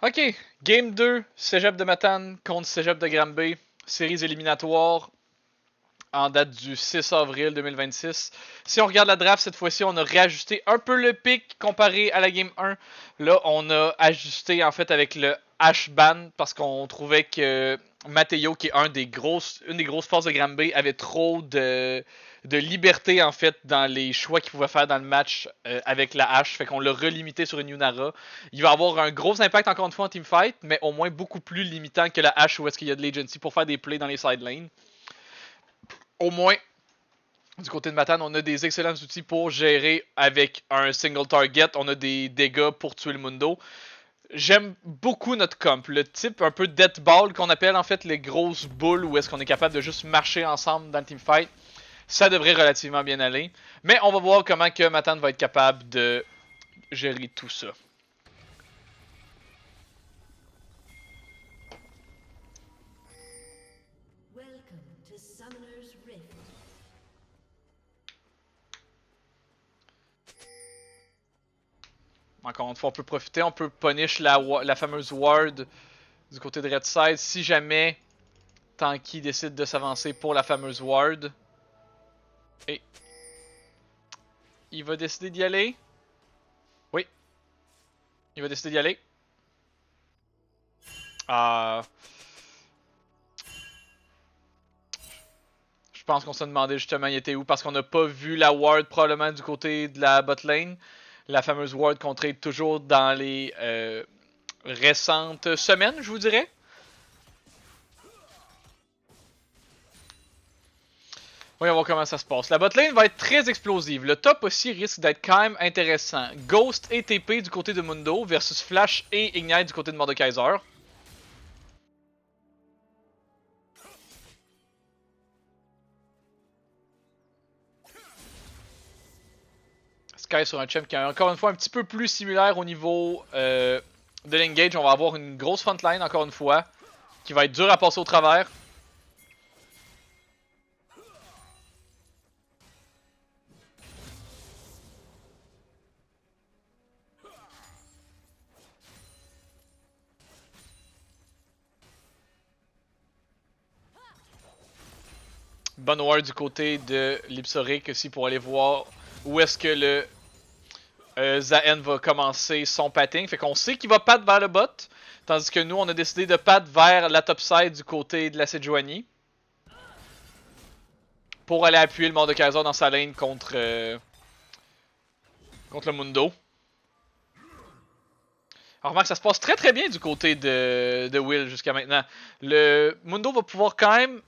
Ok, Game 2, Cégep de Matane contre Cégep de Granby, séries éliminatoires en date du 6 avril 2026. Si on regarde la draft cette fois-ci, on a réajusté un peu le pick comparé à la Game 1. Là, on a ajusté en fait avec le H-ban parce qu'on trouvait que Matteo, qui est une des grosses forces de Granby, avait trop de liberté en fait dans les choix qu'il pouvait faire dans le match avec la hache. Fait qu'on l'a relimité sur une Yunara. Il va avoir un gros impact encore une fois en teamfight, mais au moins beaucoup plus limitant que la hache où est-ce qu'il y a de l'agency pour faire des plays dans les side lanes. Au moins, du côté de Matane, on a des excellents outils pour gérer avec un single target. On a des dégâts pour tuer le Mundo. J'aime beaucoup notre comp, le type un peu death ball qu'on appelle en fait les grosses boules où est-ce qu'on est capable de juste marcher ensemble dans le teamfight. Ça devrait relativement bien aller. Mais on va voir comment que Matane va être capable de gérer tout ça. Encore une fois, on peut profiter, on peut punish la fameuse ward du côté de Red Side si jamais Tanky décide de s'avancer pour la fameuse ward. Et il va décider d'y aller. Oui, il va décider d'y aller. Je pense qu'on se demandait justement il était où parce qu'on n'a pas vu la ward probablement du côté de la bot lane. La fameuse ward qu'on trade toujours dans les récentes semaines, je vous dirais. Voyons voir comment ça se passe. La bot lane va être très explosive. Le top aussi risque d'être quand même intéressant. Ghost et TP du côté de Mundo versus Flash et Ignite du côté de Mordekaiser. Sky sur un champ qui est encore une fois un petit peu plus similaire au niveau de l'engage. On va avoir une grosse frontline encore une fois qui va être dure à passer au travers. Bonne ward du côté de Lipsoric aussi pour aller voir où est-ce que le Zaen va commencer son patting. Fait qu'on sait qu'il va pat vers le bot. Tandis que nous, on a décidé de pat vers la top side du côté de la Sejuani. Pour aller appuyer le Mordekaiser dans sa lane contre le Mundo. Alors, remarque, ça se passe très très bien du côté de Will jusqu'à maintenant. Le Mundo va pouvoir quand même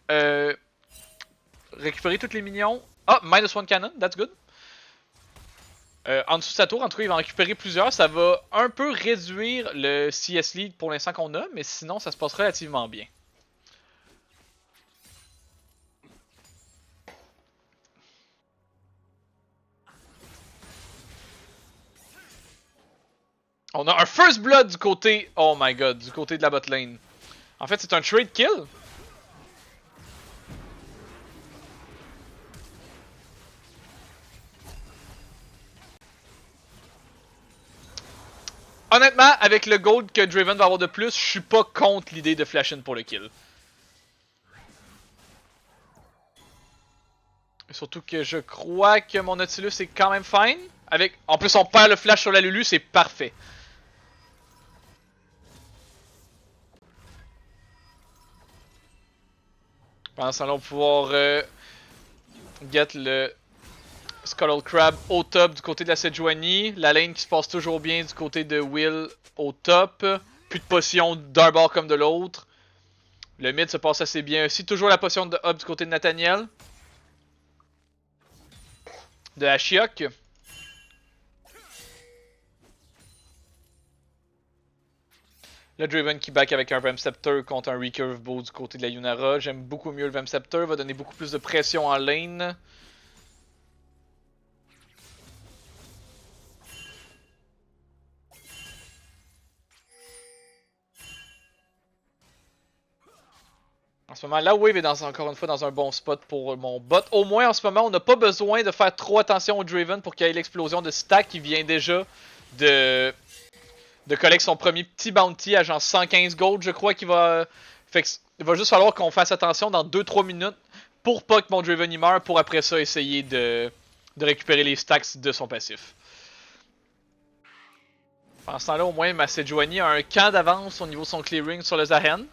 récupérer tous les minions. Ah, minus one cannon, that's good. En dessous de sa tour, en tout cas, il va en récupérer plusieurs. Ça va un peu réduire le CS lead pour l'instant qu'on a, mais sinon, ça se passe relativement bien. On a un first blood du côté, oh my god, du côté de la bot lane. En fait, c'est un trade kill. Honnêtement, avec le gold que Draven va avoir de plus, je suis pas contre l'idée de flash in pour le kill. Surtout que je crois que mon Nautilus est quand même fine. En plus, on perd le flash sur la Lulu, c'est parfait. Pendant ce temps-là, on va pouvoir get le Scuttle Crab au top du côté de la Sejuani. La lane qui se passe toujours bien du côté de Will au top. Plus de potions d'un bord comme de l'autre. Le mid se passe assez bien aussi. Toujours la potion de up du côté de Nathaniel. De Ashiok. Le Draven qui back avec un Vamscepter contre un Recurve Bow du côté de la Yunara. J'aime beaucoup mieux le Vamscepter. Va donner beaucoup plus de pression en lane. En ce moment, la wave est encore une fois dans un bon spot pour mon bot. Au moins, en ce moment, on n'a pas besoin de faire trop attention au Draven pour qu'il y ait l'explosion de stack qui vient déjà de de collecte son premier petit bounty à genre 115 gold, je crois qu'il va... Fait que, il va juste falloir qu'on fasse attention dans 2-3 minutes pour pas que mon Draven y meure, pour après ça essayer de récupérer les stacks de son passif. Pendant ce temps-là, au moins, ma Sejuani a un camp d'avance au niveau de son clearing sur le Zahen.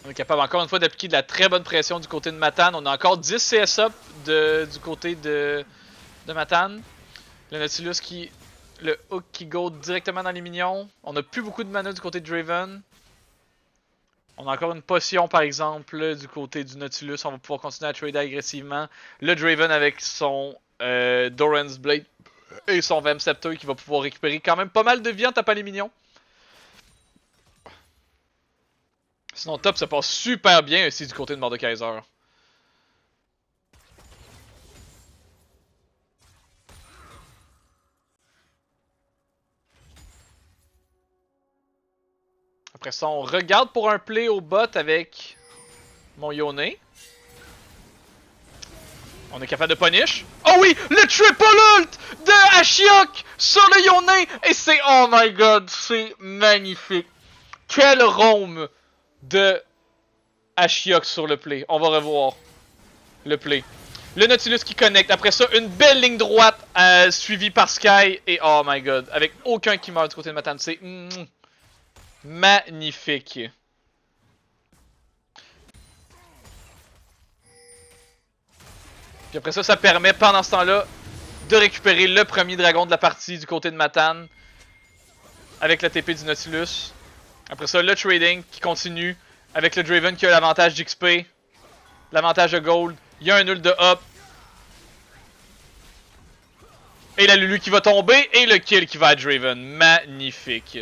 On est capable encore une fois d'appliquer de la très bonne pression du côté de Matan. On a encore 10 CS up du côté de Matan. Le Nautilus qui... Le hook qui go directement dans les minions. On a plus beaucoup de mana du côté de Draven. On a encore une potion par exemple du côté du Nautilus. On va pouvoir continuer à trader agressivement. Le Draven avec son Doran's Blade et son Vamp Scepter qui va pouvoir récupérer quand même pas mal de vie en tapant les minions. Sinon, top se passe super bien ici du côté de Mordekaiser. Après ça, on regarde pour un play au bot avec mon Yone. On est capable de punish. Oh oui, le triple ult de Ashiok sur le Yone. Et c'est, oh my god, c'est magnifique. Quel roam de Ashiok sur le play. On va revoir le play. Le Nautilus qui connecte. Après ça, une belle ligne droite suivie par Sky. Et oh my god, avec aucun qui meurt du côté de Matan. C'est magnifique. Puis après ça, ça permet pendant ce temps-là de récupérer le premier dragon de la partie du côté de Matan. Avec la TP du Nautilus. Après ça, le trading qui continue. Avec le Draven qui a l'avantage d'XP. L'avantage de gold. Il y a un ult de up. Et la Lulu qui va tomber. Et le kill qui va à Draven. Magnifique.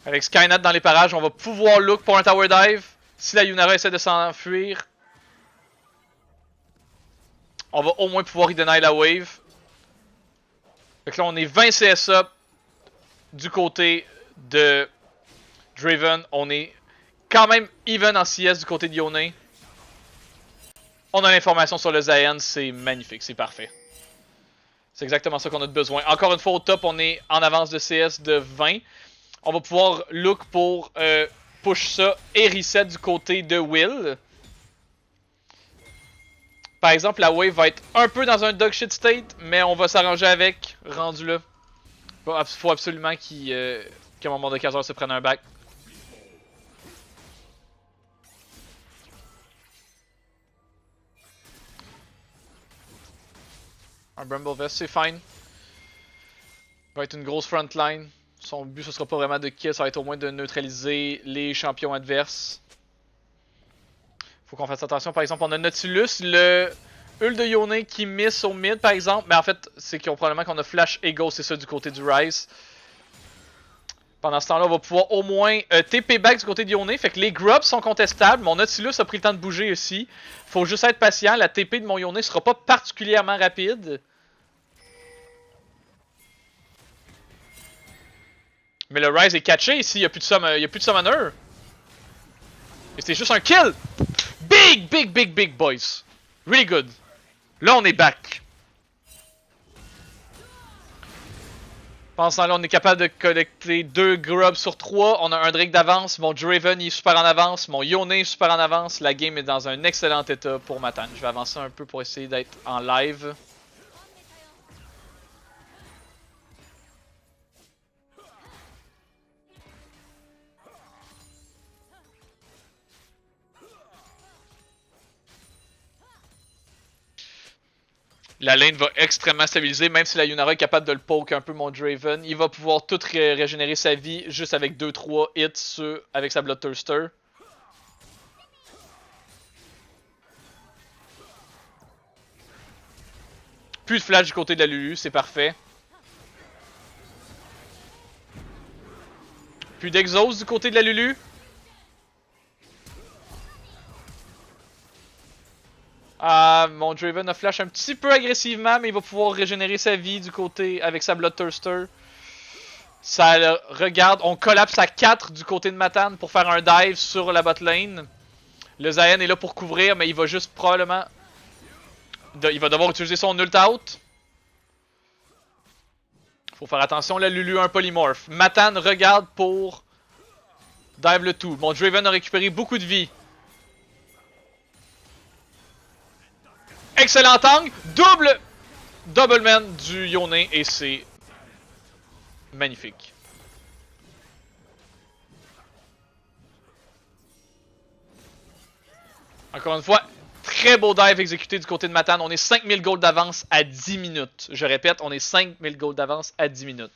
Avec Skynet dans les parages, on va pouvoir look pour un tower dive. Si la Yunara essaie de s'enfuir, on va au moins pouvoir y deny la wave. Fait que là, on est 20 CS up du côté de Draven. On est quand même even en CS du côté de Yone. On a l'information sur le Zayan, c'est magnifique, c'est parfait. C'est exactement ça qu'on a de besoin. Encore une fois, au top, on est en avance de CS de 20. On va pouvoir look pour push ça et reset du côté de Will. Par exemple, la wave va être un peu dans un dog shit state, mais on va s'arranger avec, rendu là. Faut absolument que mon Mordekaiser se prenne un back. Un Bramble Vest, c'est fine. Va être une grosse frontline. Son but, ce sera pas vraiment de kill, ça va être au moins de neutraliser les champions adverses. Faut qu'on fasse attention, par exemple, on a Nautilus, le ult de Yone qui miss au mid, par exemple. Mais en fait, c'est probablement qu'on a Flash et Ghost, c'est ça, du côté du Rise. Pendant ce temps-là, on va pouvoir au moins TP back du côté de Yone. Fait que les grubs sont contestables. Mon Nautilus a pris le temps de bouger aussi. Faut juste être patient. La TP de mon Yone sera pas particulièrement rapide. Mais le Rise est catché ici. Il n'y a plus de summoner. Et c'est juste un kill. Big, boys. Really good. Là, on est back. Pendant ce temps-là, on est capable de collecter 2 grubs sur 3. On a un Drake d'avance. Mon Draven il est super en avance. Mon Yone est super en avance. La game est dans un excellent état pour Matan. Je vais avancer un peu pour essayer d'être en live. La lane va extrêmement stabiliser, même si la Yunara est capable de le poke un peu mon Draven. Il va pouvoir tout régénérer sa vie juste avec 2-3 hits avec sa Bloodthirster. Plus de flash du côté de la Lulu, c'est parfait. Plus d'exhaust du côté de la Lulu. Ah, mon Draven a flash un petit peu agressivement, mais il va pouvoir régénérer sa vie du côté avec sa Bloodthirster. Ça regarde, on collapse à 4 du côté de Matan pour faire un dive sur la bot lane. Le Zayn est là pour couvrir, mais il va juste probablement... Il va devoir utiliser son ult out. Faut faire attention, là, Lulu a un polymorph. Matan regarde pour dive le tout. Mon Draven a récupéré beaucoup de vie. Excellent angle, double man du Yone et c'est magnifique. Encore une fois, très beau dive exécuté du côté de Matan. On est 5000 gold d'avance à 10 minutes. Je répète, on est 5000 gold d'avance à 10 minutes.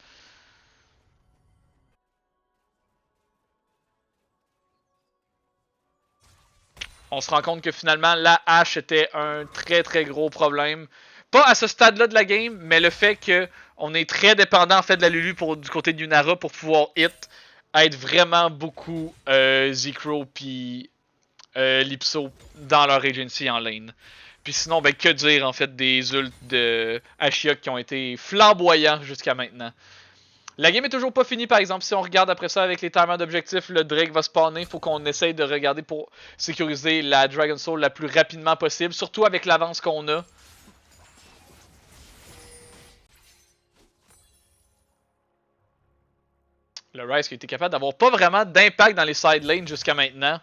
On se rend compte que finalement, la hache était un très gros problème. Pas à ce stade-là de la game, mais le fait qu'on est très dépendant en fait de la Lulu du côté de Yunara pour pouvoir hit, aide vraiment beaucoup Zekro puis Lipso dans leur agency en lane. Puis sinon, ben que dire en fait des ults de Ashiok qui ont été flamboyants jusqu'à maintenant. La game est toujours pas finie par exemple. Si on regarde après ça avec les timers d'objectifs, le Drake va spawner. Faut qu'on essaye de regarder pour sécuriser la Dragon Soul la plus rapidement possible. Surtout avec l'avance qu'on a. Le Ryze qui a été capable d'avoir pas vraiment d'impact dans les side lanes jusqu'à maintenant.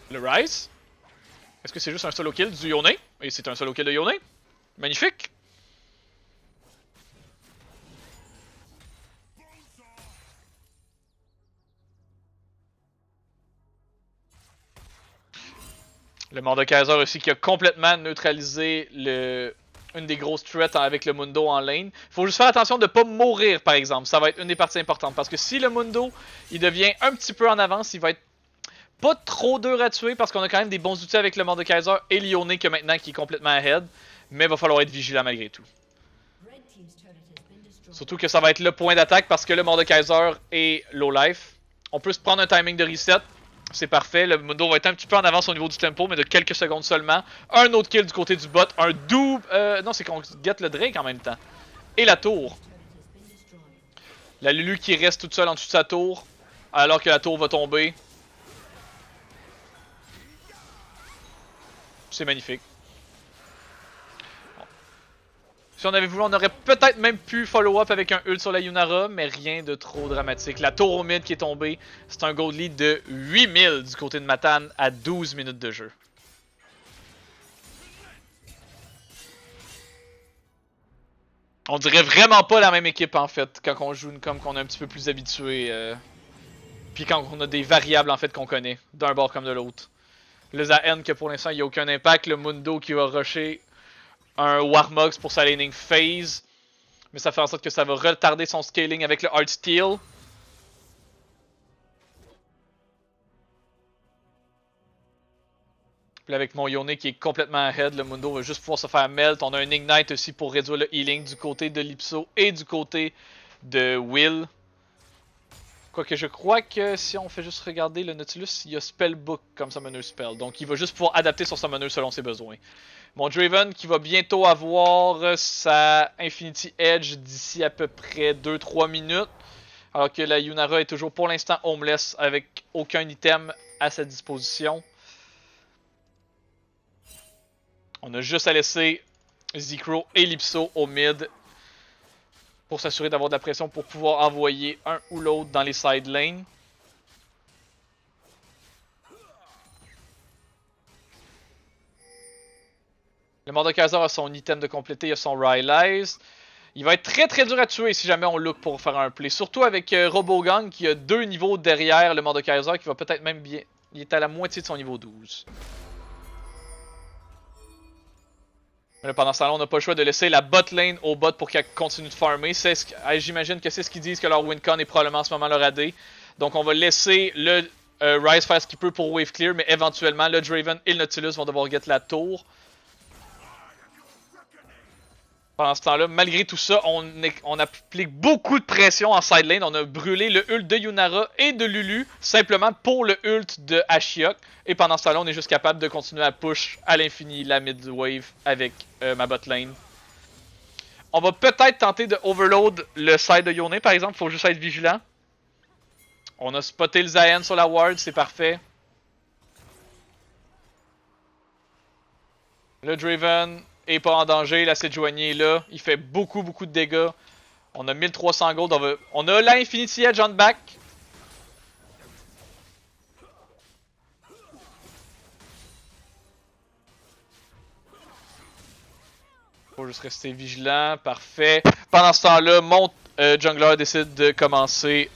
Le Ryze. Est-ce que c'est juste un solo kill du Yone? Et c'est un solo kill de Yone. Magnifique. Le Mordekaiser aussi qui a complètement neutralisé une des grosses threats avec le Mundo en lane. Faut juste faire attention de ne pas mourir par exemple. Ça va être une des parties importantes. Parce que si le Mundo il devient un petit peu en avance, il va être pas trop dur à tuer parce qu'on a quand même des bons outils avec le Mordekaiser et Lyonné que maintenant qui est complètement ahead. Mais il va falloir être vigilant malgré tout. Surtout que ça va être le point d'attaque parce que le Mordekaiser est low life. On peut se prendre un timing de reset. C'est parfait. Le Mundo va être un petit peu en avance au niveau du tempo, mais de quelques secondes seulement. Un autre kill du côté du bot. Un double... non, c'est qu'on get le Drake en même temps. Et la tour. La Lulu qui reste toute seule en dessous de sa tour. Alors que la tour va tomber. C'est magnifique. Si on avait voulu, on aurait peut-être même pu follow-up avec un ult sur la Yunara, mais rien de trop dramatique. La tour au mid qui est tombée, c'est un gold lead de 8000 du côté de Matan à 12 minutes de jeu. On dirait vraiment pas la même équipe en fait, quand on joue comme qu'on est un petit peu plus habitué. Puis quand on a des variables en fait qu'on connaît, d'un bord comme de l'autre. Le Zayn que pour l'instant il n'y a aucun impact, le Mundo qui va rusher un Warmogs pour sa laning phase. Mais ça fait en sorte que ça va retarder son scaling avec le Heartsteel. Puis avec mon Yone qui est complètement ahead, le Mundo va juste pouvoir se faire melt. On a un Ignite aussi pour réduire le healing du côté de Lipso et du côté de Will. Quoique je crois que si on fait juste regarder le Nautilus, il y a Spellbook comme Summoner Spell. Donc il va juste pouvoir adapter son Summoner selon ses besoins. Mon Draven qui va bientôt avoir sa Infinity Edge d'ici à peu près 2-3 minutes. Alors que la Yunara est toujours pour l'instant homeless avec aucun item à sa disposition. On a juste à laisser Zekro et Lipso au mid pour s'assurer d'avoir de la pression pour pouvoir envoyer un ou l'autre dans les side lanes. Le Mordekaiser a son item de compléter, il a son Rylai's. Il va être très dur à tuer si jamais on look pour faire un play. Surtout avec Robogang qui a 2 niveaux derrière le Mordekaiser qui va peut-être même bien... Il est à la moitié de son niveau 12. Mais pendant ce temps-là, on n'a pas le choix de laisser la bot lane au bot pour qu'elle continue de farmer. J'imagine que c'est ce qu'ils disent que leur wincon est probablement en ce moment leur AD. Donc on va laisser le Ryze faire ce qu'il peut pour wave clear, mais éventuellement le Draven et le Nautilus vont devoir get la tour. Pendant ce temps-là, malgré tout ça, on applique beaucoup de pression en side lane. On a brûlé le ult de Yunara et de Lulu simplement pour le ult de Ashiok. Et pendant ce temps-là, on est juste capable de continuer à push à l'infini la mid wave avec ma bot lane. On va peut-être tenter de overload le side de Yone par exemple. Faut juste être vigilant. On a spoté le Zayn sur la ward, c'est parfait. Le Draven est pas en danger, la Sejuani est là. Il fait beaucoup de dégâts. On a 1300 gold, on a l'Infinity Edge en back. Faut juste rester vigilant, parfait. Pendant ce temps-là, mon jungler décide de commencer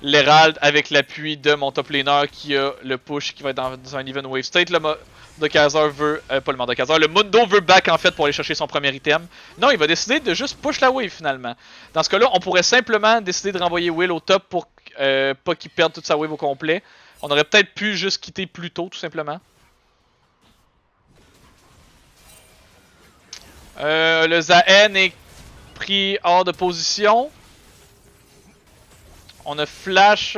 l'Herald avec l'appui de mon top laner qui a le push qui va être dans un even wave state. Le Mordekaiser veut, pas le Mordekaiser, le Mundo veut back en fait pour aller chercher son premier item. Non, il va décider de juste push la wave finalement. Dans ce cas-là, on pourrait simplement décider de renvoyer Will au top pour pas qu'il perde toute sa wave au complet. On aurait peut-être pu juste quitter plus tôt tout simplement. Le Zayn est pris hors de position. On a flash.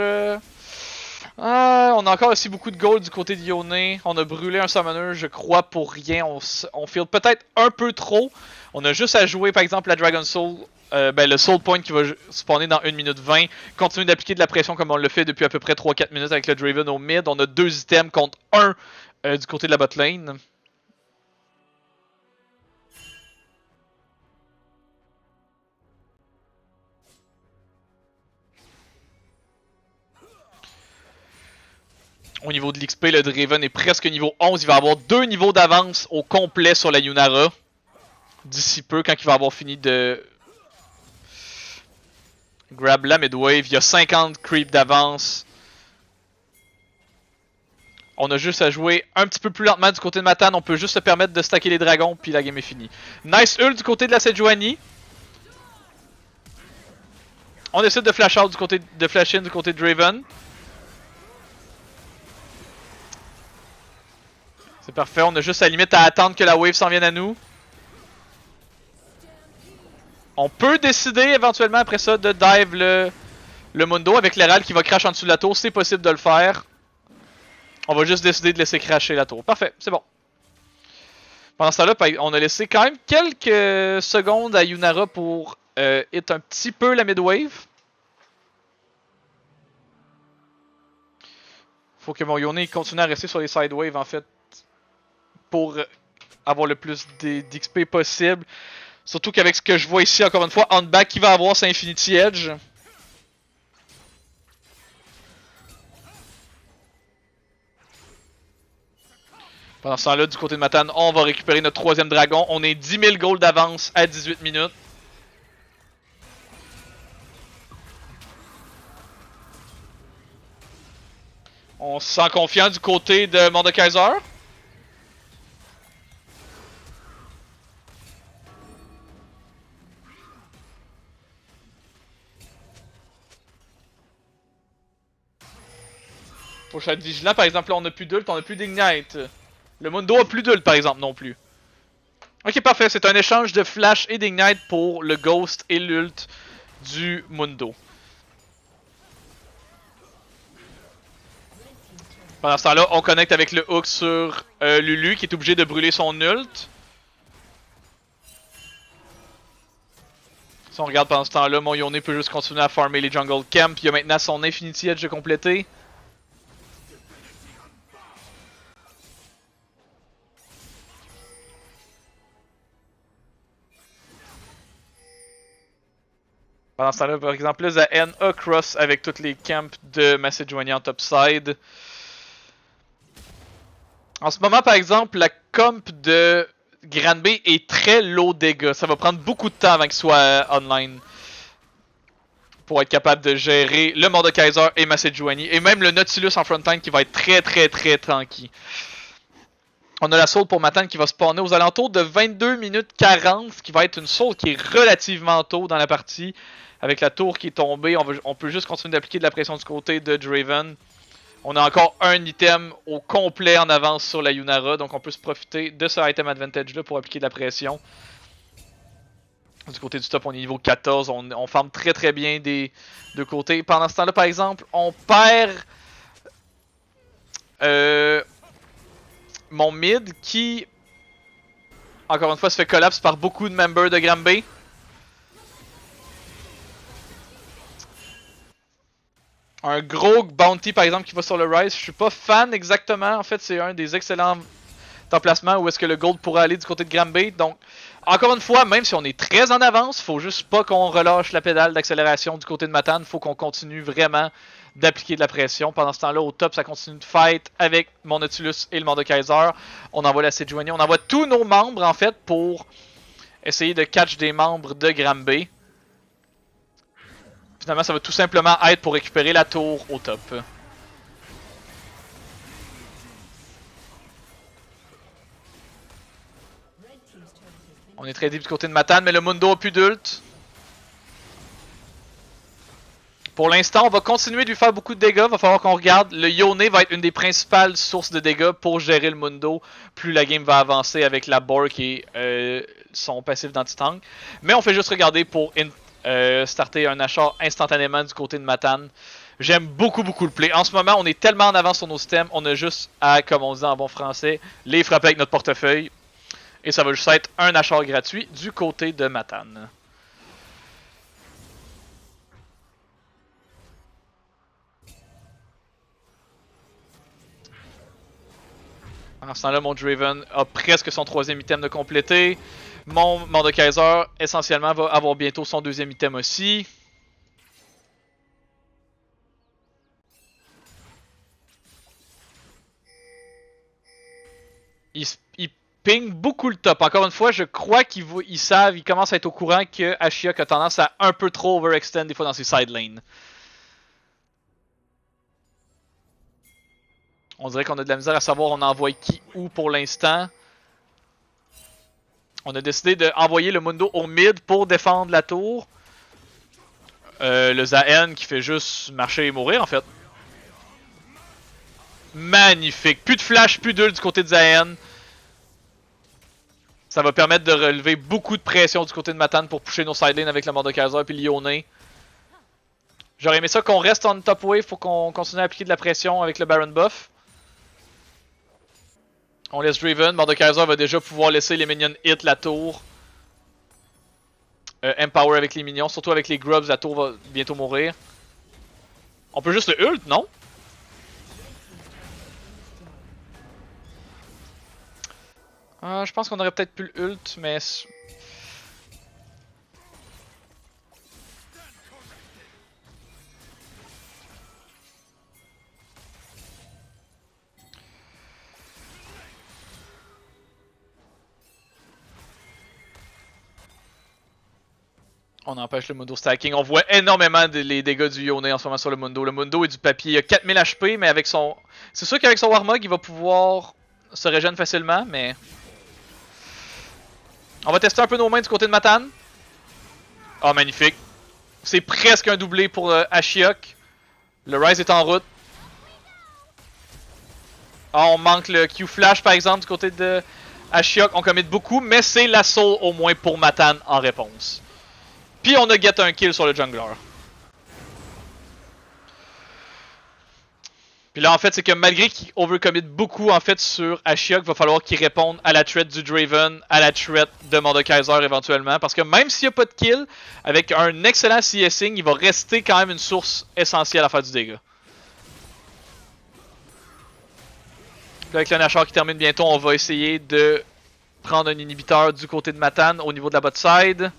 On a encore aussi beaucoup de gold du côté de Yone. On a brûlé un summoner, je crois, pour rien. On field peut-être un peu trop. On a juste à jouer, par exemple, la Dragon Soul. Le Soul Point qui va spawner dans 1 minute 20. Continuer d'appliquer de la pression comme on le fait depuis à peu près 3-4 minutes avec le Draven au mid. On a 2 items contre 1 du côté de la bot lane. Au niveau de l'XP, le Draven est presque niveau 11. Il va avoir 2 niveaux d'avance au complet sur la Yunara. D'ici peu, quand il va avoir fini de grab la midwave. Il y a 50 creep d'avance. On a juste à jouer un petit peu plus lentement du côté de Matan. On peut juste se permettre de stacker les dragons, puis la game est finie. Nice ult du côté de la Sejuani. On essaie de flash out du côté de flash in du côté de Draven. C'est parfait, on a juste la limite à attendre que la wave s'en vienne à nous. On peut décider éventuellement après ça de dive le Mundo avec l'Herald qui va crash en dessous de la tour. C'est possible de le faire. On va juste décider de laisser crasher la tour. Parfait, c'est bon. Pendant ce temps-là, on a laissé quand même quelques secondes à Yunara pour hit un petit peu la mid-wave. Faut que mon Yone continue à rester sur les side waves en fait. Pour avoir le plus d'XP possible. Surtout qu'avec ce que je vois ici, encore une fois, on back qui va avoir sa Infinity Edge. Pendant ce temps-là, du côté de Matan, on va récupérer notre 3ème dragon. On est 10 000 gold d'avance à 18 minutes. On se sent confiant du côté de Mordekaiser. Faut être vigilant, par exemple, là on a plus d'ult, on a plus d'ignite. Le Mundo a plus d'ult, par exemple, non plus. Ok, parfait, c'est un échange de flash et d'ignite pour le Ghost et l'ult du Mundo. Pendant ce temps-là, on connecte avec le hook sur Lulu qui est obligé de brûler son ult. Si on regarde pendant ce temps-là, mon Yone peut juste continuer à farmer les jungle camp. Il a maintenant son Infinity Edge de compléter. Pendant ce temps-là, par exemple, le Zayn a cross avec toutes les camps de ma Sejuani en topside. En ce moment, par exemple, la comp de Granby est très low dégâts. Ça va prendre beaucoup de temps avant qu'il soit online. Pour être capable de gérer le Mordekaiser et ma Sejuani. Et même le Nautilus en frontline qui va être très tranquille. On a la soul pour Matan qui va spawner aux alentours de 22 minutes 40. Ce qui va être une soul qui est relativement tôt dans la partie. Avec la tour qui est tombée, on peut juste continuer d'appliquer de la pression du côté de Draven. On a encore un item au complet en avance sur la Yunara. Donc on peut se profiter de ce item advantage là pour appliquer de la pression. Du côté du top, on est niveau 14. On farm très très bien des deux côtés. Pendant ce temps-là, par exemple, on perd mon mid qui, encore une fois, se fait collapse par beaucoup de members de Granby. Un gros bounty, par exemple, qui va sur le Rise. Je suis pas fan exactement. En fait, c'est un des excellents emplacements où est-ce que le gold pourrait aller du côté de Granby. Donc, encore une fois, même si on est très en avance, faut juste pas qu'on relâche la pédale d'accélération du côté de Matane. Faut qu'on continue vraiment d'appliquer de la pression. Pendant ce temps-là, au top, ça continue de fight avec mon Nautilus et le Mordekaiser. On envoie la Sejuani. On envoie tous nos membres, en fait, pour essayer de catch des membres de Granby. Finalement, ça va tout simplement être pour récupérer la tour au top. On est très deep du côté de Matane, mais le Mundo a plus d'ult. Pour l'instant, on va continuer de lui faire beaucoup de dégâts. Va falloir qu'on regarde. Le Yone va être une des principales sources de dégâts pour gérer le Mundo. Plus la game va avancer avec la Bork et son passif d'anti-tank. Mais on fait juste regarder pour starter un achat instantanément du côté de Matane. J'aime beaucoup le play. En ce moment, on est tellement en avance sur nos systèmes. On a juste à, comme on dit en bon français, les frapper avec notre portefeuille. Et ça va juste être un achat gratuit du côté de Matane. En ce temps-là, mon Draven a presque son troisième item de complété. Mon Mordekaiser, essentiellement, va avoir bientôt son deuxième item aussi. Il ping beaucoup le top. Encore une fois, je crois qu'ils savent, ils commencent à être au courant que Ashiok a tendance à un peu trop overextend des fois dans ses side lanes. On dirait qu'on a de la misère à savoir on envoie qui où pour l'instant. On a décidé d'envoyer le Mundo au mid pour défendre la tour. Le Zaen qui fait juste marcher et mourir en fait. Magnifique. Plus de flash, plus d'ult du côté de Zaen. Ça va permettre de relever beaucoup de pression du côté de Matane pour pusher nos side lanes avec le Mordekaiser et Lyone. J'aurais aimé ça qu'on reste en top wave pour qu'on continue à appliquer de la pression avec le Baron buff. On laisse Draven. Mordekaiser va déjà pouvoir laisser les minions hit la tour. Empower avec les minions. Surtout avec les grubs, la tour va bientôt mourir. On peut juste le ult, non? Je pense qu'on aurait peut-être pu le ult, mais... On empêche le Mundo stacking. On voit énormément les dégâts du Yone en ce moment sur le Mundo. Le Mundo est du papier. Il a 4000 HP, mais avec son... C'est sûr qu'avec son Warmog, il va pouvoir se régénérer facilement, mais... On va tester un peu nos mains du côté de Matane. Oh, magnifique. C'est presque un doublé pour Ashiok. Le Rise est en route. On manque le Q-Flash, par exemple, du côté de Ashiok. On commit beaucoup, mais c'est l'assaut au moins pour Matane en réponse. Puis on a get un kill sur le jungler. Puis là, en fait, c'est que malgré qu'il overcommit beaucoup en fait sur Ashiok, il va falloir qu'il réponde à la threat du Draven, à la threat de Mordekaiser éventuellement. Parce que même s'il n'y a pas de kill, avec un excellent CSing, il va rester quand même une source essentielle à faire du dégât. Puis avec le Nashor qui termine bientôt, on va essayer de prendre un inhibiteur du côté de Matane au niveau de la bot side.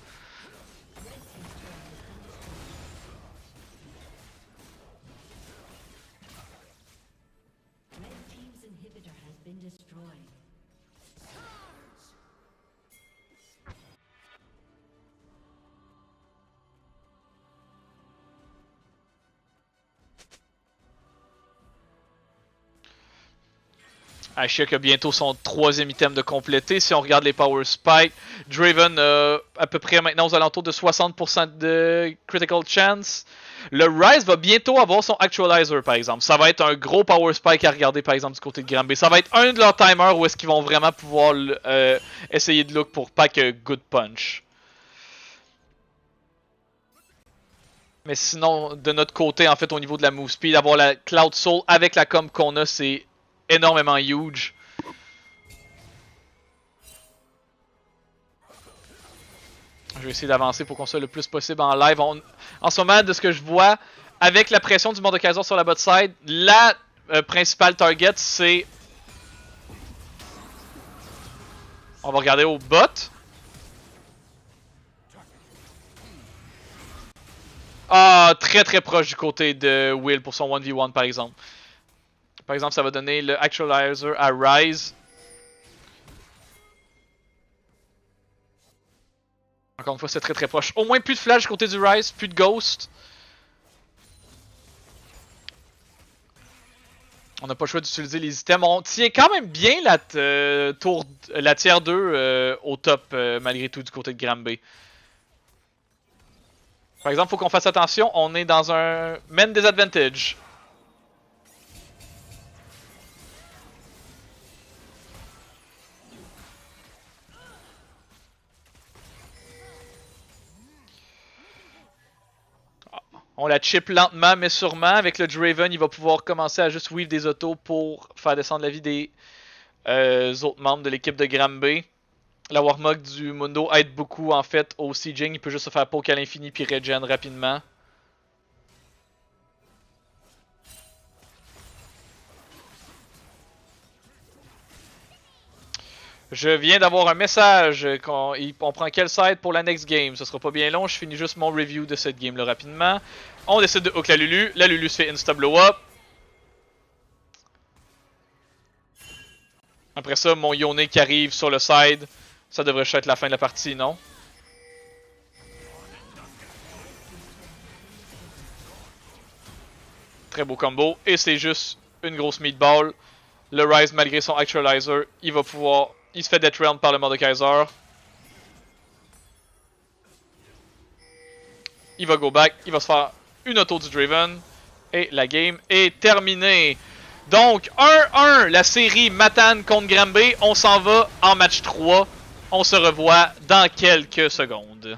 Ashiok a bientôt son troisième item de complété. Si on regarde les Power Spike, Draven a à peu près maintenant aux alentours de 60% de Critical Chance. Le Rise va bientôt avoir son Actualizer par exemple. Ça va être un gros Power Spike à regarder par exemple du côté de Granby. Ça va être un de leurs timers où est-ce qu'ils vont vraiment pouvoir essayer de look pour pack Good Punch. Mais sinon, de notre côté, en fait, au niveau de la move speed, avoir la Cloud Soul avec la com qu'on a, c'est énormément huge. Je vais essayer d'avancer pour qu'on soit le plus possible en live. En ce moment, de ce que je vois, avec la pression du Mordekaiser sur la bot side, la principale target, c'est... On va regarder au bot. Ah, très très proche du côté de Will pour son 1v1 par exemple. Par exemple, ça va donner le Actualizer à Ryze. Encore une fois, c'est très très proche. Au moins plus de flash du côté du Ryze, plus de Ghost. On n'a pas le choix d'utiliser les items. On tient quand même bien la tier 2 au top, malgré tout, du côté de Granby. Par exemple, il faut qu'on fasse attention, on est dans un main disadvantage. On la chip lentement mais sûrement. Avec le Draven, il va pouvoir commencer à juste weave des autos pour faire descendre la vie des autres membres de l'équipe de Granby. La Warmog du Mundo aide beaucoup en fait au sieging. Il peut juste se faire poke à l'infini puis regen rapidement. Je viens d'avoir un message. On prend quel side pour la next game? Ce sera pas bien long. Je finis juste mon review de cette game là rapidement. On décide de hook la Lulu. La Lulu se fait insta blow up. Après ça, mon Yone qui arrive sur le side. Ça devrait être la fin de la partie, non? Très beau combo. Et c'est juste une grosse meatball. Le Ryze, malgré son Actualizer, il va pouvoir... Il se fait death round par le Mordekaiser. Il va go back. Il va se faire une auto du Draven. Et la game est terminée. Donc, 1-1, la série Matane contre Granby. On s'en va en match 3. On se revoit dans quelques secondes.